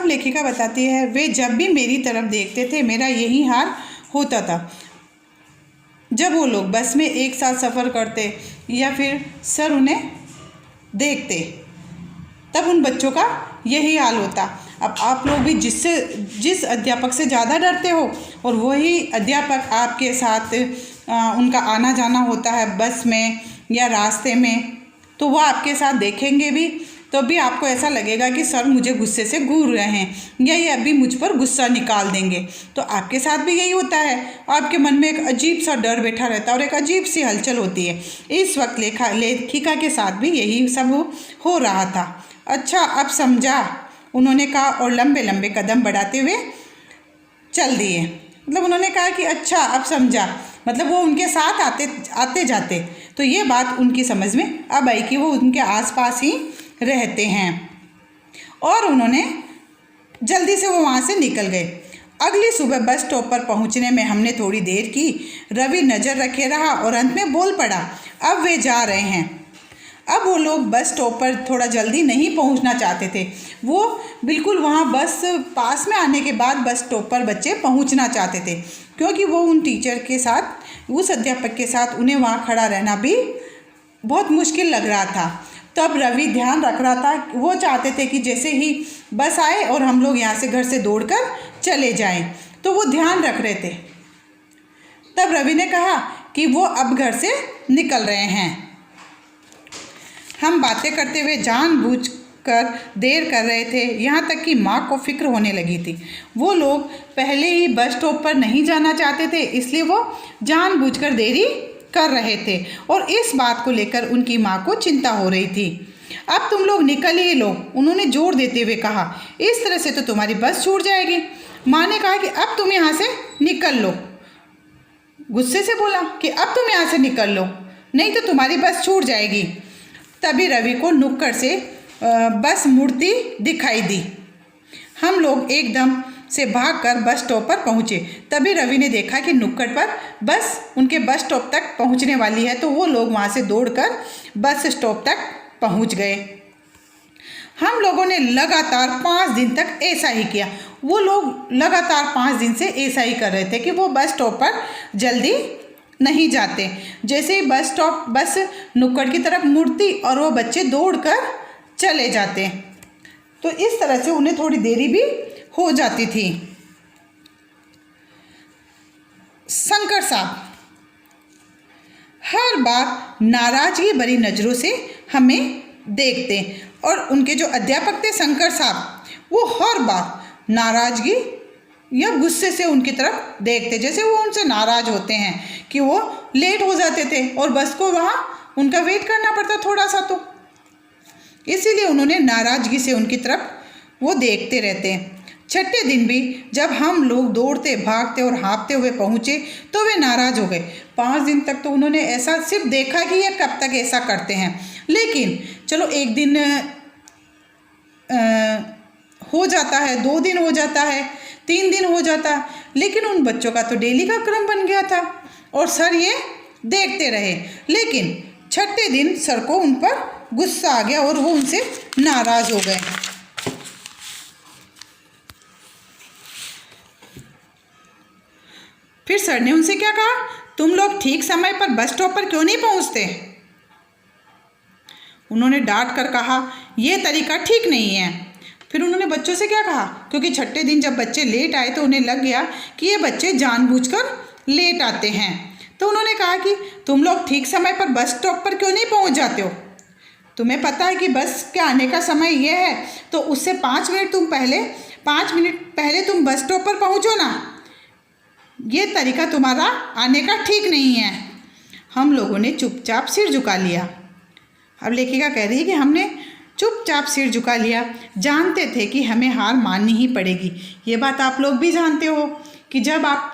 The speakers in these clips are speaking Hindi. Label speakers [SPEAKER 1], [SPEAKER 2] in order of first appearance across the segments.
[SPEAKER 1] तब लेखिका बताती है, वे जब भी मेरी तरफ देखते थे मेरा यही हाल होता था। जब वो लोग बस में एक साथ सफ़र करते या फिर सर उन्हें देखते, तब उन बच्चों का यही हाल होता। अब आप लोग भी जिस अध्यापक से ज़्यादा डरते हो और वही अध्यापक आपके साथ उनका आना जाना होता है बस में या रास्ते में, तो वो आपके साथ देखेंगे भी, तो भी आपको ऐसा लगेगा कि सर मुझे गुस्से से घूर रहे हैं या ये अभी मुझ पर गुस्सा निकाल देंगे। तो आपके साथ भी यही होता है, आपके मन में एक अजीब सा डर बैठा रहता है और एक अजीब सी हलचल होती है। इस वक्त लेखिका के साथ भी यही सब हो रहा था। अच्छा अब समझा, उन्होंने कहा और लंबे लंबे कदम बढ़ाते हुए चल दिए। मतलब उन्होंने कहा कि अच्छा अब समझा, मतलब वो उनके साथ आते जाते, तो ये बात उनकी समझ में अब आई कि वो उनके आसपास ही रहते हैं। और उन्होंने जल्दी से वो वहाँ से निकल गए। अगली सुबह बस स्टॉप पर पहुँचने में हमने थोड़ी देर की। रवि नज़र रखे रहा और अंत में बोल पड़ा, अब वे जा रहे हैं। अब वो लोग बस स्टॉप पर थोड़ा जल्दी नहीं पहुंचना चाहते थे। वो बिल्कुल वहाँ बस पास में आने के बाद बस स्टॉप पर बच्चे पहुंचना चाहते थे, क्योंकि वो उन टीचर के साथ, उस अध्यापक के साथ उन्हें वहाँ खड़ा रहना भी बहुत मुश्किल लग रहा था। तब रवि ध्यान रख रहा था, वो चाहते थे कि जैसे ही बस आए और हम लोग यहाँ से घर से दौड़कर चले जाएं, तो वो ध्यान रख रहे थे। तब रवि ने कहा कि वो अब घर से निकल रहे हैं। हम बातें करते हुए जानबूझकर देर कर रहे थे, यहाँ तक कि माँ को फिक्र होने लगी थी। वो लोग पहले ही बस स्टॉप पर नहीं जाना चाहते थे, इसलिए वो जानबूझकर देरी कर रहे थे और इस बात को लेकर उनकी माँ को चिंता हो रही थी। अब तुम लोग निकल ही लो, उन्होंने जोर देते हुए कहा, इस तरह से तो तुम्हारी बस छूट जाएगी। माँ ने कहा कि अब तुम यहाँ से निकल लो, गुस्से से बोला कि अब तुम यहाँ से निकल लो, नहीं तो तुम्हारी बस छूट जाएगी। तभी रवि को नुक्कड़ से बस मुड़ती दिखाई दी। हम लोग एकदम से भागकर बस स्टॉप पर पहुँचे। तभी रवि ने देखा कि नुक्कड़ पर बस उनके बस स्टॉप तक पहुँचने वाली है, तो वो लोग वहाँ से दौड़कर बस स्टॉप तक पहुँच गए। हम लोगों ने लगातार 5 दिन तक ऐसा ही किया। वो लोग लगातार 5 दिन से ऐसा ही कर रहे थे कि वो बस स्टॉप पर जल्दी नहीं जाते। जैसे ही बस नुक्कड़ की तरफ मुड़ती और वो बच्चे दौड़कर चले जाते, तो इस तरह से उन्हें थोड़ी देरी भी हो जाती थी। शंकर साहब हर बार नाराजगी भरी नज़रों से हमें देखते और उनके जो अध्यापक थे शंकर साहब, वो हर बार नाराजगी या गुस्से से उनकी तरफ देखते, जैसे वो उनसे नाराज़ होते हैं कि वो लेट हो जाते थे और बस को वहाँ उनका वेट करना पड़ता थोड़ा सा, तो इसीलिए उन्होंने नाराज़गी से उनकी तरफ वो देखते रहते हैं। छठे दिन भी जब हम लोग दौड़ते भागते और हाँफते हुए पहुँचे तो वे नाराज़ हो गए। 5 दिन तक तो उन्होंने ऐसा सिर्फ देखा कि ये कब तक ऐसा करते हैं, लेकिन चलो एक दिन हो जाता है, 2 दिन हो जाता है, 3 दिन हो जाता, लेकिन उन बच्चों का तो डेली का क्रम बन गया था और सर ये देखते रहे। लेकिन छठे दिन सर को उन पर गुस्सा आ गया और वो उनसे नाराज़ हो गए। फिर सर ने उनसे क्या कहा, तुम लोग ठीक समय पर बस स्टॉप पर क्यों नहीं पहुंचते? उन्होंने डांट कर कहा, यह तरीका ठीक नहीं है। फिर उन्होंने बच्चों से क्या कहा, क्योंकि छठे दिन जब बच्चे लेट आए तो उन्हें लग गया कि ये बच्चे जानबूझकर लेट आते हैं, तो उन्होंने कहा कि तुम लोग ठीक समय पर बस स्टॉप पर क्यों नहीं पहुंच जाते हो? तुम्हें पता है कि बस के आने का समय यह है, तो उससे 5 मिनट पहले तुम बस स्टॉप पर पहुँचो ना। ये तरीका तुम्हारा आने का ठीक नहीं है। हम लोगों ने चुपचाप सिर झुका लिया। अब लेखिका कह रही है कि हमने चुपचाप सिर झुका लिया, जानते थे कि हमें हार माननी ही पड़ेगी। ये बात आप लोग भी जानते हो कि जब आप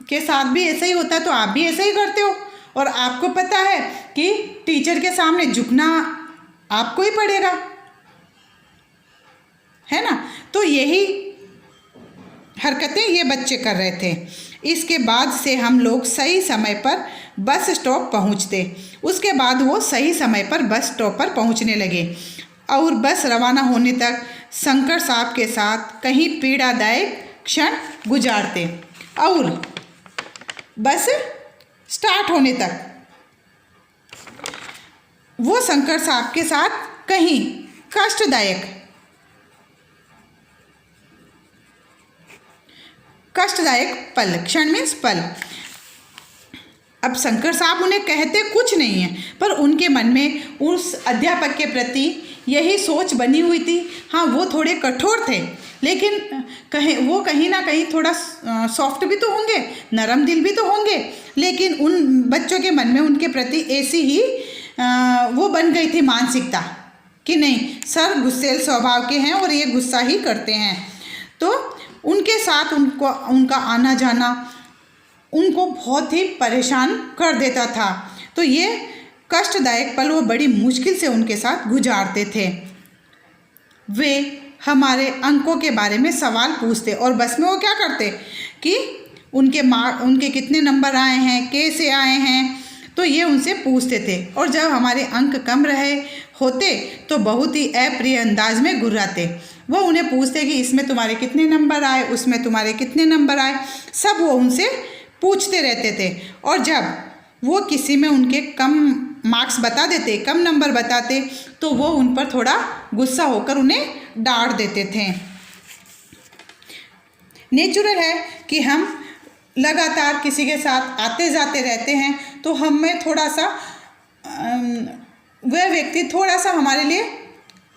[SPEAKER 1] के साथ भी ऐसा ही होता है तो आप भी ऐसा ही करते हो, और आपको पता है कि टीचर के सामने झुकना आपको ही पड़ेगा, है ना। तो यही हरकतें ये बच्चे कर रहे थे। इसके बाद से हम लोग सही समय पर बस स्टॉप पहुँचते। उसके बाद वो सही समय पर बस स्टॉप पर पहुँचने लगे और बस रवाना होने तक शंकर साहब के साथ कहीं पीड़ादायक क्षण गुजारते और बस स्टार्ट होने तक वो शंकर साहब के साथ कहीं कष्टदायक पल, क्षण मीन्स पल। अब शंकर साहब उन्हें कहते कुछ नहीं है, पर उनके मन में उस अध्यापक के प्रति यही सोच बनी हुई थी। हाँ, वो थोड़े कठोर थे, लेकिन कहीं ना कहीं थोड़ा सॉफ्ट भी तो होंगे, नरम दिल भी तो होंगे। लेकिन उन बच्चों के मन में उनके प्रति ऐसी ही वो बन गई थी मानसिकता कि नहीं, सर गुस्सैल स्वभाव के हैं और ये गुस्सा ही करते हैं। तो उनके साथ उनका आना जाना उनको बहुत ही परेशान कर देता था। तो ये कष्टदायक पल वो बड़ी मुश्किल से उनके साथ गुजारते थे। वे हमारे अंकों के बारे में सवाल पूछते और बस में वो क्या करते कि उनके कितने नंबर आए हैं, कैसे आए हैं, तो ये उनसे पूछते थे। और जब हमारे अंक कम रहे होते तो बहुत ही अप्रिय अंदाज में घुर्राते। वो उन्हें पूछते कि इसमें तुम्हारे कितने नंबर आए, उसमें तुम्हारे कितने नंबर आए, सब वो उनसे पूछते रहते थे। और जब वो किसी में उनके कम मार्क्स बता देते, कम नंबर बताते, तो वो उन पर थोड़ा गुस्सा होकर उन्हें डांट देते थे। नेचुरल है कि हम लगातार किसी के साथ आते जाते रहते हैं, तो हमें थोड़ा सा वह व्यक्ति थोड़ा सा हमारे लिए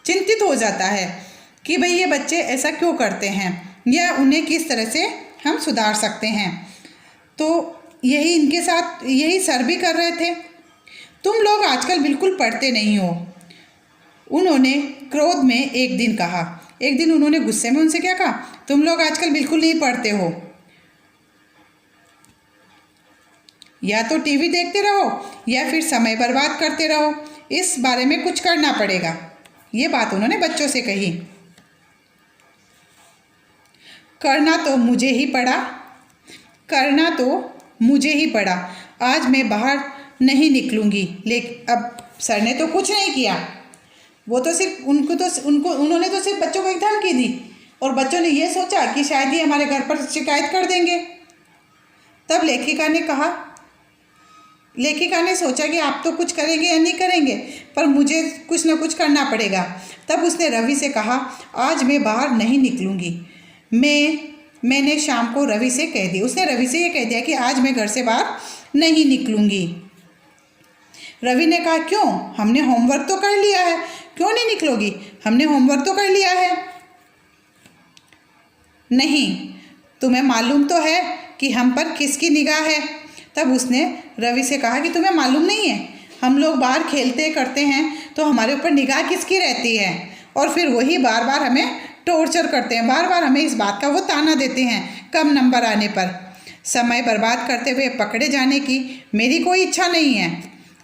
[SPEAKER 1] चिंतित हो जाता है कि भाई ये बच्चे ऐसा क्यों करते हैं या उन्हें किस तरह से हम सुधार सकते हैं। तो यही इनके साथ यही सर भी कर रहे थे। तुम लोग आजकल बिल्कुल पढ़ते नहीं हो, उन्होंने क्रोध में एक दिन कहा। एक दिन उन्होंने गुस्से में उनसे क्या कहा, तुम लोग आजकल बिल्कुल नहीं पढ़ते हो, या तो टीवी देखते रहो या फिर समय बर्बाद करते रहो, इस बारे में कुछ करना पड़ेगा। ये बात उन्होंने बच्चों से कही। करना तो मुझे ही पड़ा, आज मैं बाहर नहीं निकलूंगी। लेकिन अब सर ने तो कुछ नहीं किया, वो तो सिर्फ उन्होंने तो सिर्फ बच्चों को एक धमकी दी और बच्चों ने ये सोचा कि शायद ये हमारे घर पर शिकायत कर देंगे। तब लेखिका ने सोचा कि आप तो कुछ करेंगे या नहीं करेंगे, पर मुझे कुछ ना कुछ करना पड़ेगा। तब उसने रवि से कहा, आज मैं बाहर नहीं निकलूंगी। मैंने शाम को रवि से कह दिया, उसने रवि से ये कह दिया कि आज मैं घर से बाहर नहीं निकलूंगी। रवि ने कहा, क्यों, हमने होमवर्क तो कर लिया है, क्यों नहीं निकलोगी, हमने होमवर्क तो कर लिया है। नहीं, तुम्हें मालूम तो है कि हम पर किसकी निगाह है। तब उसने रवि से कहा कि तुम्हें मालूम नहीं है, हम लोग बाहर खेलते करते हैं तो हमारे ऊपर निगाह किसकी रहती है, और फिर वही बार बार हमें टॉर्चर करते हैं, बार बार हमें इस बात का वो ताना देते हैं कम नंबर आने पर। समय बर्बाद करते हुए पकड़े जाने की मेरी कोई इच्छा नहीं है।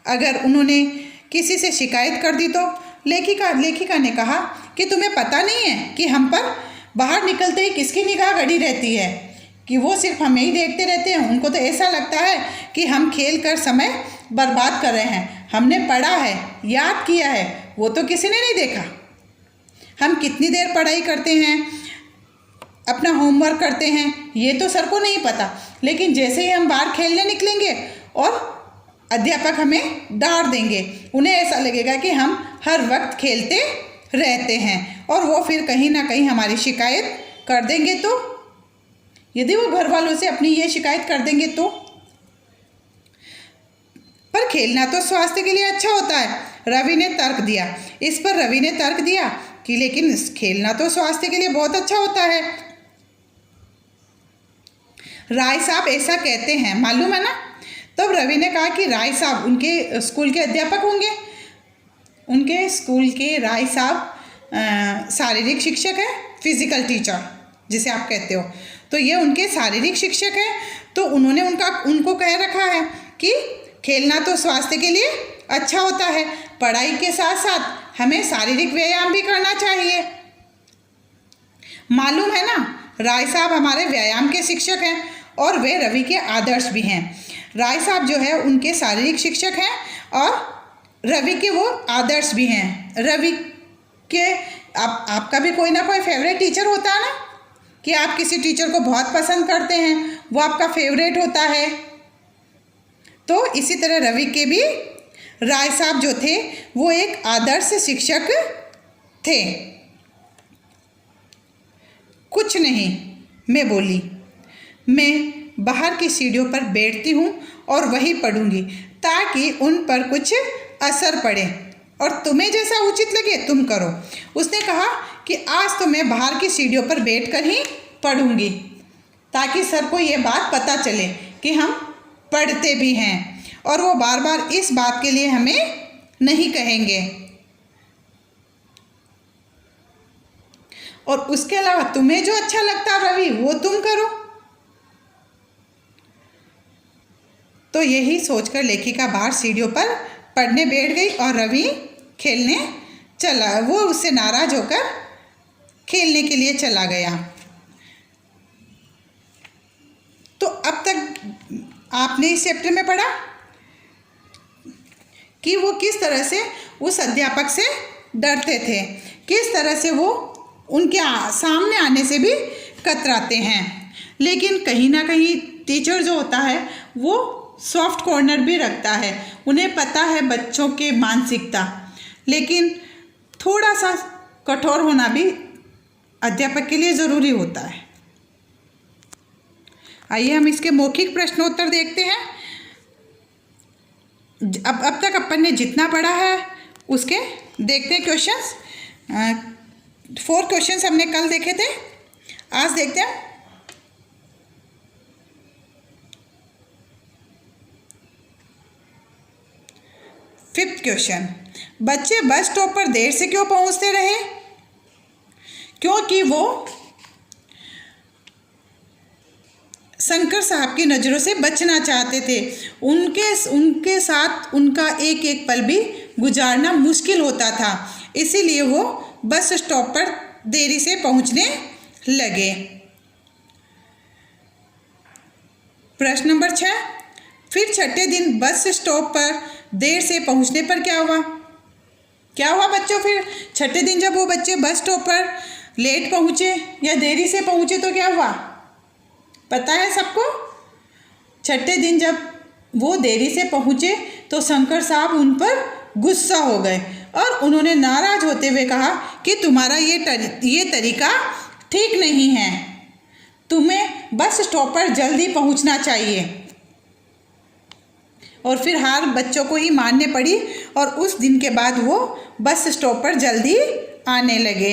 [SPEAKER 1] अगर उन्होंने किसी से शिकायत कर दी तो लेखिका ने कहा कि तुम्हें पता नहीं है कि हम पर बाहर निकलते ही किसकी निगाह गड़ी रहती है, कि वो सिर्फ हमें ही देखते रहते हैं। उनको तो ऐसा लगता है कि हम खेल कर समय बर्बाद कर रहे हैं। हमने पढ़ा है, याद किया है, वो तो किसी ने नहीं देखा। हम कितनी देर पढ़ाई करते हैं, अपना होमवर्क करते हैं, ये तो सर को नहीं पता। लेकिन जैसे ही हम बाहर खेलने निकलेंगे और अध्यापक हमें डांट देंगे, उन्हें ऐसा लगेगा कि हम हर वक्त खेलते रहते हैं, और वो फिर कहीं ना कहीं हमारी शिकायत कर देंगे। तो यदि वो घर वालों से अपनी ये शिकायत कर देंगे तो। पर खेलना तो स्वास्थ्य के लिए अच्छा होता है, रवि ने तर्क दिया। इस पर रवि ने तर्क दिया कि लेकिन खेलना तो स्वास्थ्य के लिए बहुत अच्छा होता है। राय साहब ऐसा कहते हैं, मालूम है ना। तब रवि ने कहा कि राय साहब उनके स्कूल के अध्यापक होंगे। उनके स्कूल के राय साहब शारीरिक शिक्षक है, फिजिकल टीचर जिसे आप कहते हो। तो ये उनके शारीरिक शिक्षक हैं, तो उन्होंने उनको कह रखा है कि खेलना तो स्वास्थ्य के लिए अच्छा होता है, पढ़ाई के साथ साथ हमें शारीरिक व्यायाम भी करना चाहिए। मालूम है ना, राय साहब हमारे व्यायाम के शिक्षक हैं और वे रवि के आदर्श भी हैं। राय साहब जो है उनके शारीरिक शिक्षक हैं और रवि के वो आदर्श भी हैं। रवि के अब आपका भी कोई ना कोई फेवरेट टीचर होता है ना, कि आप किसी टीचर को बहुत पसंद करते हैं, वो आपका फेवरेट होता है। तो इसी तरह रवि के भी राय साहब जो थे वो एक आदर्श शिक्षक थे। कुछ नहीं, मैं बोली, मैं बाहर की सीढ़ियों पर बैठती हूँ और वही पढ़ूंगी ताकि उन पर कुछ असर पड़े और तुम्हें जैसा उचित लगे तुम करो। उसने कहा कि आज तो मैं बाहर की सीढ़ियों पर बैठकर ही पढ़ूंगी ताकि सर को ये बात पता चले कि हम पढ़ते भी हैं और वो बार बार इस बात के लिए हमें नहीं कहेंगे। और उसके अलावा तुम्हें जो अच्छा लगता है रवि वो तुम करो। तो यही सोचकर लेखिका बाहर सीढ़ियों पर पढ़ने बैठ गई और रवि खेलने चला, वो उससे नाराज होकर खेलने के लिए चला गया। तो अब तक आपने इस चैप्टर में पढ़ा कि वो किस तरह से उस अध्यापक से डरते थे, किस तरह से वो उनके सामने आने से भी कतराते हैं। लेकिन कहीं ना कहीं टीचर जो होता है वो सॉफ्ट कॉर्नर भी रखता है, उन्हें पता है बच्चों के मानसिकता, लेकिन थोड़ा सा कठोर होना भी अध्यापक के लिए ज़रूरी होता है। आइए हम इसके मौखिक प्रश्नोत्तर देखते हैं। अब तक अपन ने जितना पढ़ा है उसके देखते हैं क्वेश्चंस। 4 क्वेश्चंस हमने कल देखे थे, आज देखते हैं। फिफ्थ क्वेश्चन, बच्चे बस स्टॉप पर देर से क्यों पहुंचते रहे? क्योंकि वो शंकर साहब की नज़रों से बचना चाहते थे। उनके साथ उनका एक एक पल भी गुजारना मुश्किल होता था, इसीलिए वो बस स्टॉप पर देरी से पहुंचने लगे। प्रश्न नंबर 6, फिर छठे दिन बस स्टॉप पर देर से पहुंचने पर क्या हुआ? क्या हुआ बच्चों? फिर छठे दिन जब वो बच्चे बस स्टॉप पर लेट पहुंचे या देरी से पहुंचे तो क्या हुआ? पता है सबको? छठे दिन जब वो देरी से पहुंचे तो शंकर साहब उन पर गुस्सा हो गए और उन्होंने नाराज होते हुए कहा कि तुम्हारा ये तरीका ठीक नहीं है, तुम्हें बस स्टॉप पर जल्दी पहुंचना चाहिए। और फिर हार बच्चों को ही माननी पड़ी और उस दिन के बाद वो बस स्टॉप पर जल्दी आने लगे।